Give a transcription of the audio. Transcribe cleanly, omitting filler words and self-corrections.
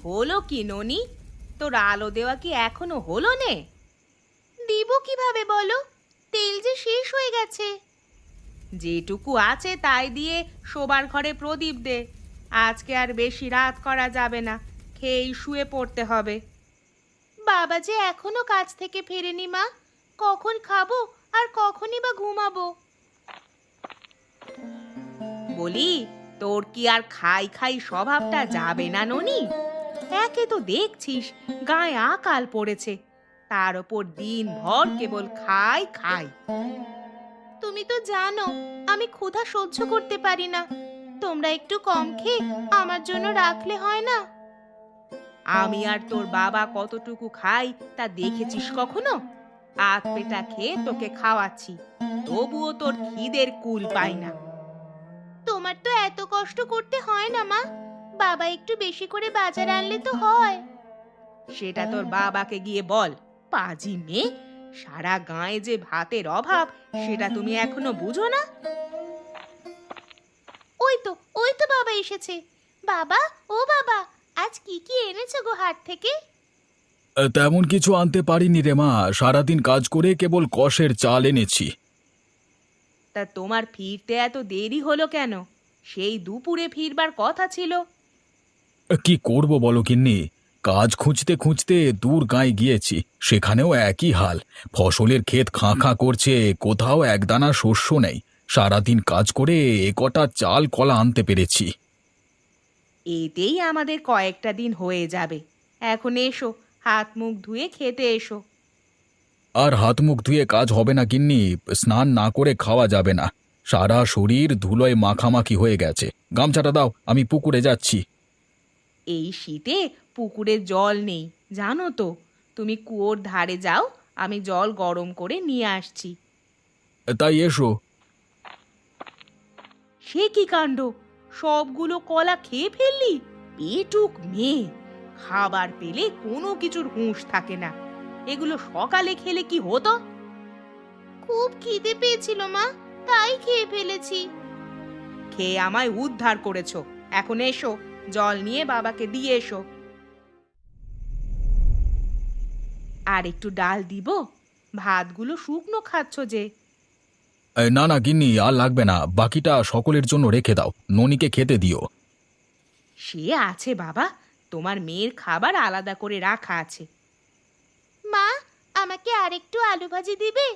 হলো কি ননি? তোর আলো দেওয়া কি এখনো হলো নে? দিব কিভাবে বলো? তেল যে শেষ হয়ে গেছে। যেটুকু আছে তাই দিয়ে শোবার ঘরে প্রদীপ দে। আজকে আর বেশি রাত করা যাবে না, খেয়েই শুয়ে পড়তে হবে। বাবা যে এখনো কাজ থেকে ফেরেনি মা, কখন খাবো আর কখনই বা ঘুমাবো? বলি, তোর কি আর খাই খাই স্বভাবটা যাবে না ননি? একে তো দেখছিস গায়ে আকাল পড়েছে, তার ওপর দিনভর কেবল খাই খাই। তুমি তো জানো আমি ক্ষুধা সহ্য করতে পারি না। তোমরা একটু কম খেয়ে আমার জন্য রাখলে হয় না? আমি আর তোর বাবা কতটুকু খাই তা দেখেছিস কখনো? আধ পেটা খেয়ে তোকে খাওয়াচ্ছি, তবুও তোর খিদের কুল পাই না। তোমার তো এত কষ্ট করতে হয় না মা, বাবা একটু বেশি করে বাজার আনলে তো হয়। সেটা তোর বাবাকে গিয়ে বল। পাজি মেয়ে, সারা গাঁয়ে যে ভাতের অভাব সেটা তুমি এখনো বুঝো না? ওই তো, ওই তো বাবা এসেছে। বাবা, ও বাবা, আজ কি কি এনেছো গো হাট থেকে? তেমন কিছু আনতে পারিনি রে মা, সারাদিন কাজ করে কেবল কষের চাল এনেছি। তা তোমার ফিরতে এত দেরি হলো কেন? সেই দুপুরে ফিরবার কথা ছিল। কি করব বলো গিন্নি, কাজ খুঁজতে খুঁজতে দূর গাঁয়ে গিয়েছি, সেখানেও একই হাল। ফসলের ক্ষেত খাঁ খাঁ করছে, কোথাও একদানা শস্য নেই। সারাদিন কাজ করে এ কটা চাল কলা আনতে পেরেছি। এতেই আমাদের কয়েকটা দিন হয়ে যাবে। এখন এসো, হাত মুখ ধুয়ে খেতে এসো। আর হাত মুখ ধুয়ে কাজ হবে না গিন্নি, স্নান না করে খাওয়া যাবে না। সারা শরীর ধুলোয় মাখামাখি হয়ে গেছে। গামছাটা দাও, আমি পুকুরে যাচ্ছি। এই শীতে পুকুরে জল নেই, জানো তো। তুমি কুয়োর ধারে যাও, আমি জল গরম করে নিয়ে আসছি। তাই এসো। সে কি কাণ্ড! সবগুলো কলা খেয়ে ফেললি? পেটুক মেয়ে, খাবার পেলে কোনো কিছুর হুঁশ থাকে না। এগুলো সকালে খেলে কি হতো? খুব খিদে পেয়েছিল মা, তাই খেয়ে ফেলেছি। খেয়ে আমায় উদ্ধার করেছো। এখন এসো, জল নিয়ে বাবাকে দিয়ে এসো। আর একটু ডাল দিব? ভাতগুলো শুকনো খাচ্ছ যে। না না গিন্নি, আর লাগবে না, বাকিটা সকলের জন্য রেখে দাও, ননিকে খেতে দিও। সে আছে বাবা, তোমার মেয়ের খাবার আলাদা করে রাখা আছে। মা, আমাকে আরেকটু আলু ভাজি দিবে?